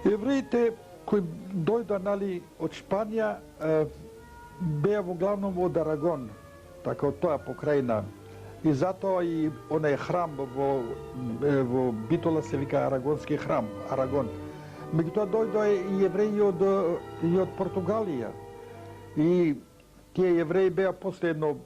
Евреите кои дојда од Шпанија беа во главном од Арагон, така од тоја покрајна. И затоа и онај храм во Битола се вика Арагонски храм, Арагон. Меѓутоа дојдоа и евреи од Португалија. И тие евреи беа после едно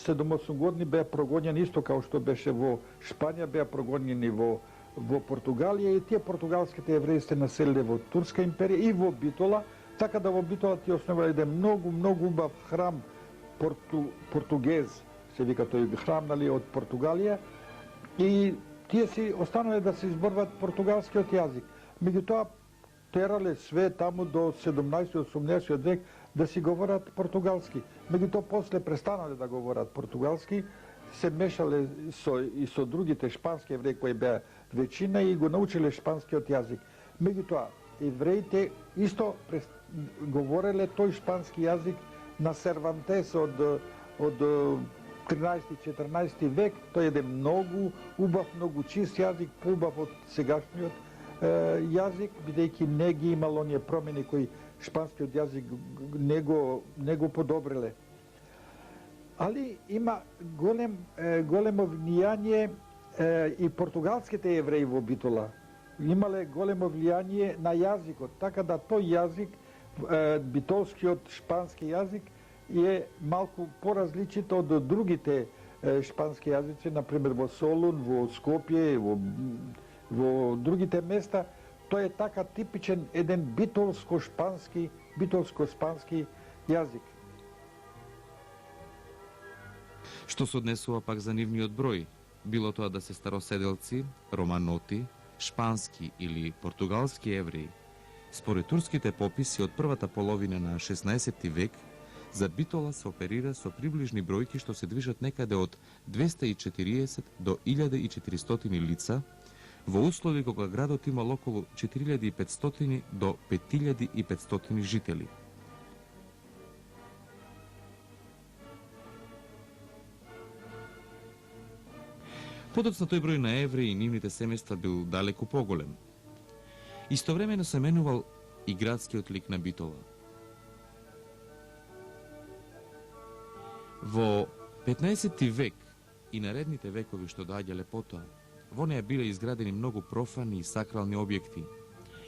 7-8 години беа прогонени исто како што беше во Шпанија, беа прогонени во Португалија и тие португалските евреи се населиле во Турска империја и во Битола, така да во Битола тие основале еден многу убав храм португез, се вика тој храм, од Португалија, и тие си останале да се изборват португалскиот јазик. Меѓутоа терале све таму до 17-18 век да си говорат португалски. Меѓутоа после престанале да говорат португалски, се мешале со другите шпански евреи кои беа веćina и го научиле шпанскиот јазик. Меѓутоа, евреите исто говореле тој шпански јазик на Сервантес од 13-14 век. Тој е еден многу убав, многу чист јазик, поубав од сегашниот јазик, бидејќи не ги имал оние промени кои шпанскиот јазик не го подобриле. Али има големо влијание и португалските евреи во Битола. Имале големо влијание на јазикот, така да тој јазик, битолскиот шпански јазик, е малку поразличит од другите шпански јазици, например во Солун, во Скопје, во другите места. Тој е така типичен еден битолско-спански јазик. Што се однесува пак за нивниот број, било тоа да се староседелци, романоти, шпански или португалски евреи, според турските пописи од првата половина на 16 век, за Битола се оперира со приближни бројки што се движат некаде од 240 до 1400 лица, во услови кога градот имал околу 4500 до 5500 жители. Подоцна тој број на евреи и нивните семејства бил далеку поголем. Истовремено се менувал и градскиот лик на Битола. Во 15 век и наредните векови што доаѓале потоа, во неја биле изградени многу профани и сакрални објекти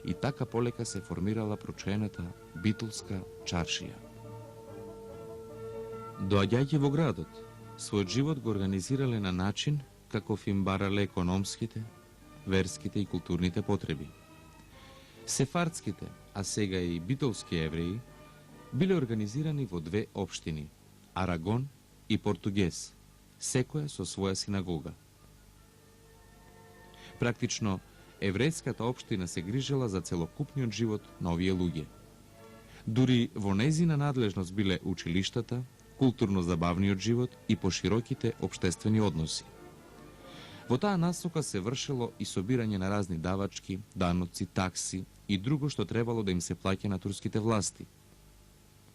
и така полека се формирала прочената битолска чаршија. Доаѓајќи во градот, својот живот го организирале на начин каков им барале економските, верските и културните потреби. Сефардските, а сега и битолски евреи, биле организирани во две општини – Арагон и Португез, секоја со своја синагога. Практично, еврејската општина се грижела за целокупниот живот на овие луѓе. Дури во нејзина надлежност биле училиштата, културно-забавниот живот и пошироките општествени односи. Во таа насока се вршело и собирање на разни давачки, даноци, такси и друго што требало да им се плаќа на турските власти.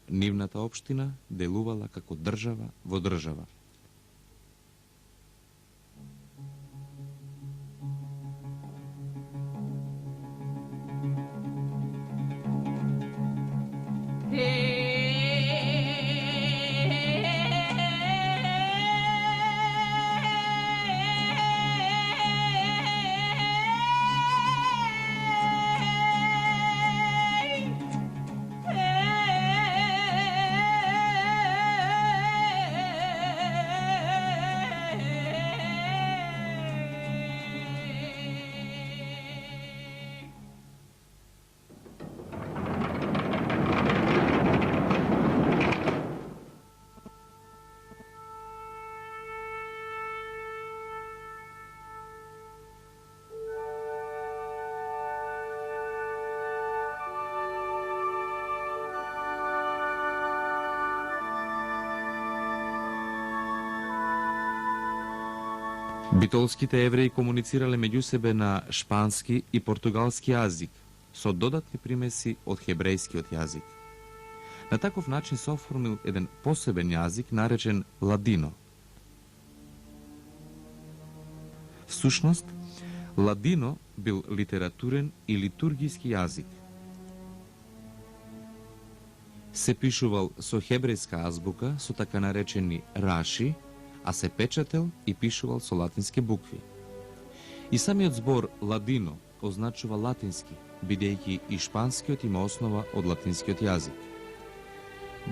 Нивната општина делувала како држава во држава. Битолските евреи комуницирале меѓу себе на шпански и португалски јазик, со додатни примеси од хебрејскиот јазик. На таков начин се оформил еден посебен јазик наречен ладино. Всушност, ладино бил литературен и литургиски јазик, се пишувал со хебрејска азбука, со така наречени раши, а се печател и пишувал со латински букви. И самиот збор ладино означува латински, бидејќи и шпанскиот има основа од латинскиот јазик.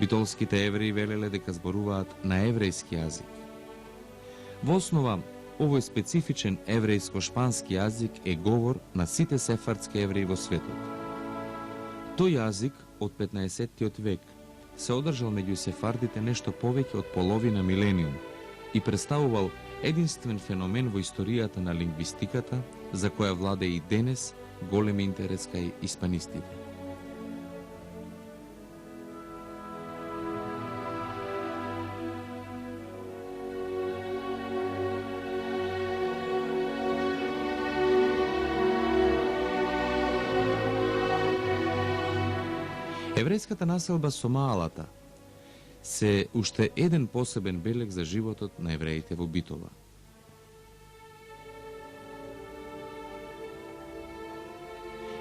Битолските евреи велеле дека зборуваат на еврејски јазик. Во основа, овој специфичен еврејско-шпански јазик е говор на сите сефардски евреи во светот. Тој јазик од 15-тиот век се одржал меѓу сефардите нешто повеќе од половина милениум и представувал единствен феномен во историјата на лингвистиката, за која владе и денес голем интерес кај испанистите. Еврејската населба со Маалата се уште еден посебен белег за животот на евреите во Битола.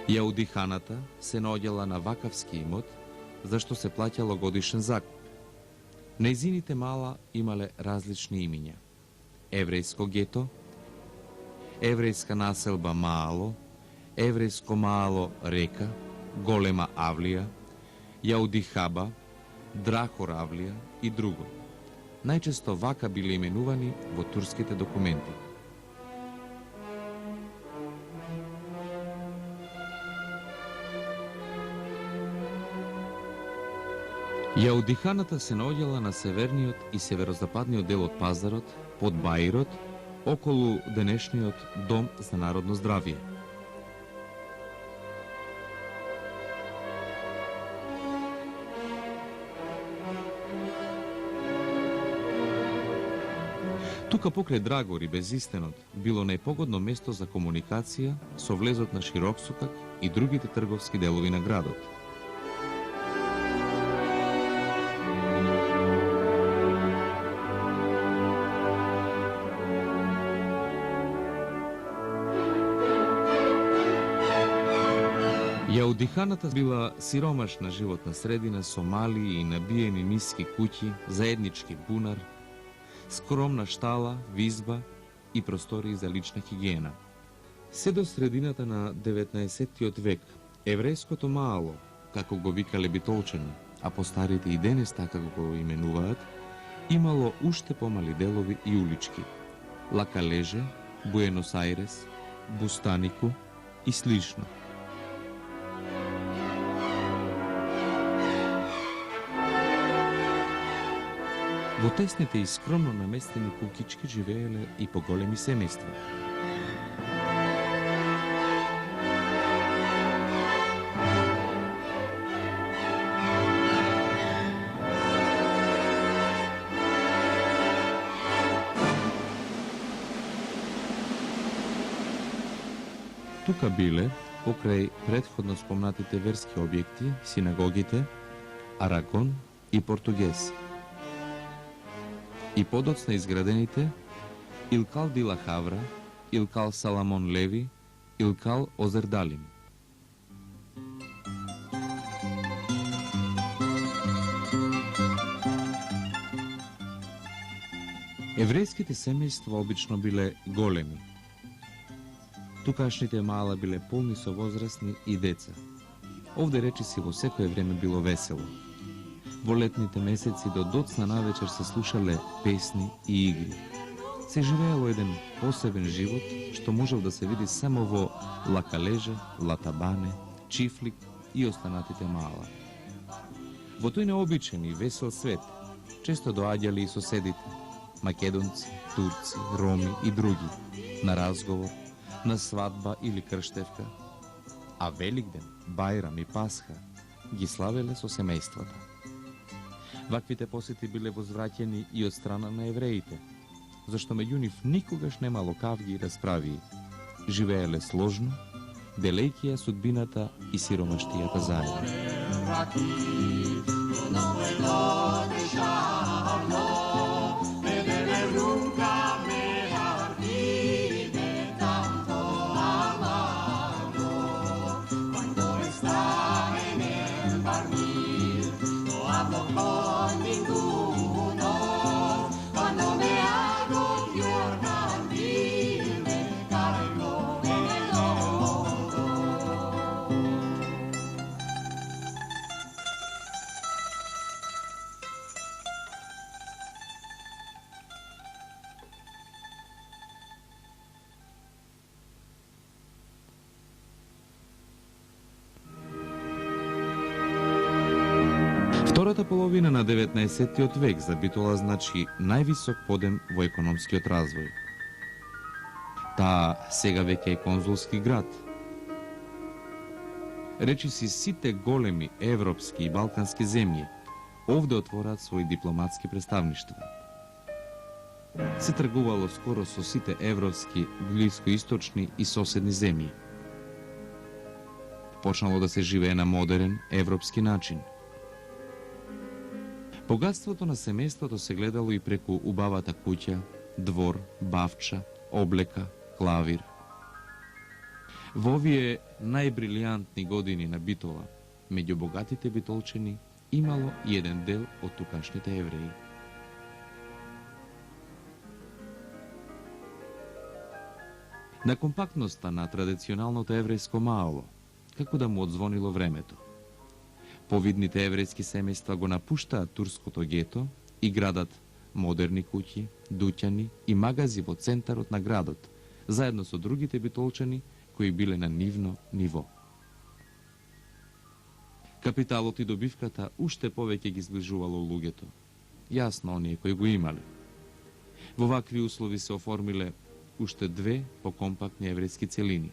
Јаудиханата се наоѓала на вакавски имот, зашто се плаќало годишен закуп. Нејзините мала имале различни имиња. Еврејско гето, еврејска населба Маало, еврејско Маало Река, Голема Авлија, Јаудихаба, Драхор Авлија и друго. Најчесто вака биле именувани во турските документи. Јаудиханата се наоѓала на северниот и северозападниот дел од пазарот, под Баирот, околу денешниот Дом за народно здравје. Тука покрај Драгор и Безистенот било најпогодно место за комуникација со влезот на Широксукак и другите трговски делови на градот. Јаудиханата била сиромашна животна средина со мали и набиени ниски куќи, заеднички бунар, скромна штала, визба и простории за лична хигиена. Се до средината на 19-тиот век, еврејското Маало, како го викале битолчани, а постарите и денес така го именуваат, имало уште помали делови и улички. Лакалеже, Буенос Ајрес, Бустанику и слично. Во тесните и скромно наместени куќички живееле и поголеми семејства. Тука биле, покрај претходно спомнатите верски објекти, синагогите, Арагон и Португес, и подоцна изградените Илкал Дила Хавра, Илкал Саламон Леви, Илкал Озердалим. Еврејските семејства обично биле големи. Тукашните мала биле полни со возрастни и деца. Овде речиси во секое време било весело. Во летните месеци до доцна навечер се слушале песни и игри. Се живеело еден посебен живот, што можел да се види само во Лакалеже, Латабане, Чифлик и останатите мала. Во тој необичен и весел свет често доаѓале и соседите, македонци, турци, роми и други, на разговор, на свадба или крштевка, а Великден, Бајрам и Пасха ги славеле со семејствата. Ваквите посети биле возвраќени и од страна на евреите, зашто меѓу нив никогаш немало кавги и расправии. Живееле сложно, делејќи ја судбината и сиромаштијата заедно. Втората половина на 19. век за Битола значи највисок подем во економскиот развој. Таа сега веќе е конзулски град. Речиси сите големи европски и балкански земји овде отвораат своји дипломатски представништва. Се тргувало скоро со сите европски, блискоисточни и соседни земји. Почнало да се живее на модерен европски начин. Богатството на семејството се гледало и преку убавата куќа, двор, бавча, облека, клавир. Во овие најбрилијантни години на Битола, меѓу богатите битолчени имало и еден дел од тукашните евреи. На компактноста на традиционалното еврејско маало, како да му одзвонило времето. Повидните еврејски семејства го напуштаат турското гето и градат модерни куќи, дуќани и магази во центарот на градот, заедно со другите битолчани кои биле на нивно ниво. Капиталот и добивката уште повеќе ги зближувало луѓето. Јасно оние кои го имале. Во вакви услови се оформиле уште две покомпактни еврејски целини.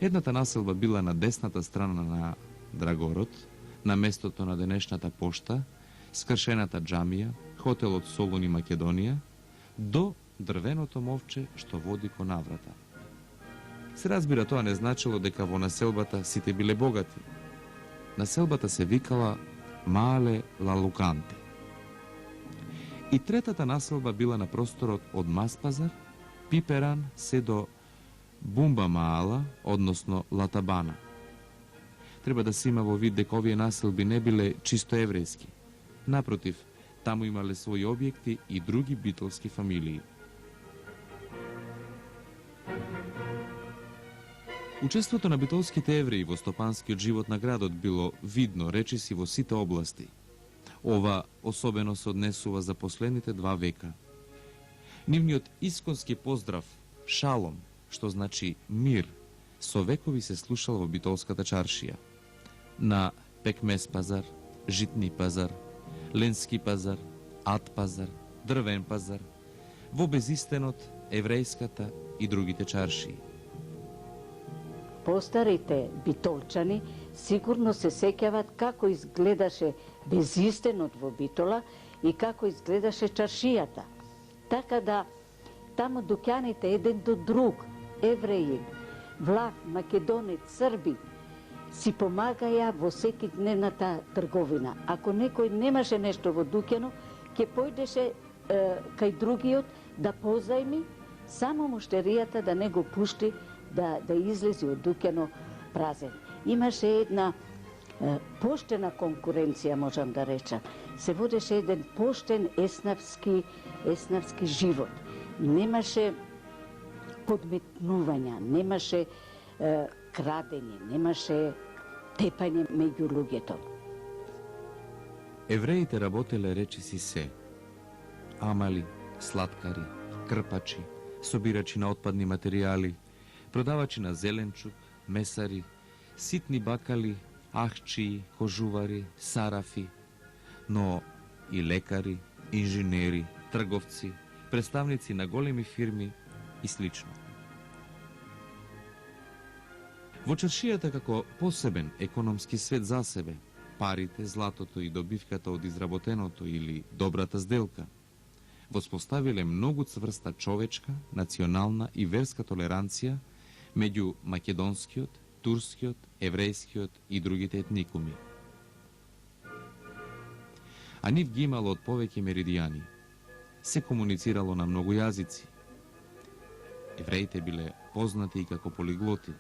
Едната населба била на десната страна на Драгород, на местото на денешната пошта, скршената џамија, хотелот Солун и Македонија, до дрвеното мовче што води кон наврата. Се разбира, тоа не значило дека во населбата сите биле богати. Населбата се викала Маале Лалуканте. И третата населба била на просторот од Маспазар, Пиперан се до Бумба Маала, односно Латабана. Треба да се има во вид дека овие населби не биле чисто еврејски. Напротив, таму имале своји објекти и други битолски фамилии. Учеството на битолските евреи во стопанскиот живот на градот било видно, речиси, во сите области. Ова особено се однесува за последните 2 века. Нивниот исконски поздрав, шалом, што значи мир, со векови се слушал во битолската чаршија. На Пекмес пазар, Житни пазар, Ленски пазар, Ат пазар, Дрвен пазар, во Безистенот, Еврејската и другите чаршии. Постарите битолчани сигурно се сеќават како изгледаше Безистенот во Битола и како изгледаше чаршијата. Така да таму дуќаните еден до друг, евреи, влах, македонец, срби, си помагаја во секидневната трговина. Ако некој немаше нешто во дуќано, ќе појдеше кај другиот да позајми, само муштеријата да не го пушти да излези од дуќано празен. Имаше една поштена конкуренција, можам да речам. Се водеше еден поштен еснавски живот. Немаше подметнувања, немаше крадење, немаше тепање меѓу луѓето. Евреите работеле речиси се. Амали, сладкари, крпачи, собирачи на отпадни материјали, продавачи на зеленчук, месари, ситни бакали, ахчии, кожувари, сарафи, но и лекари, инженери, трговци, представници на големи фирми и слично. Во чаршијата како посебен економски свет за себе, парите, златото и добивката од изработеното или добрата сделка, воспоставиле многу цврста човечка, национална и верска толеранција меѓу македонскиот, турскиот, еврејскиот и другите етникуми. А нив ги имало од повеќе меридијани. Се комуницирало на многу јазици. Евреите биле познати и како полиглоти.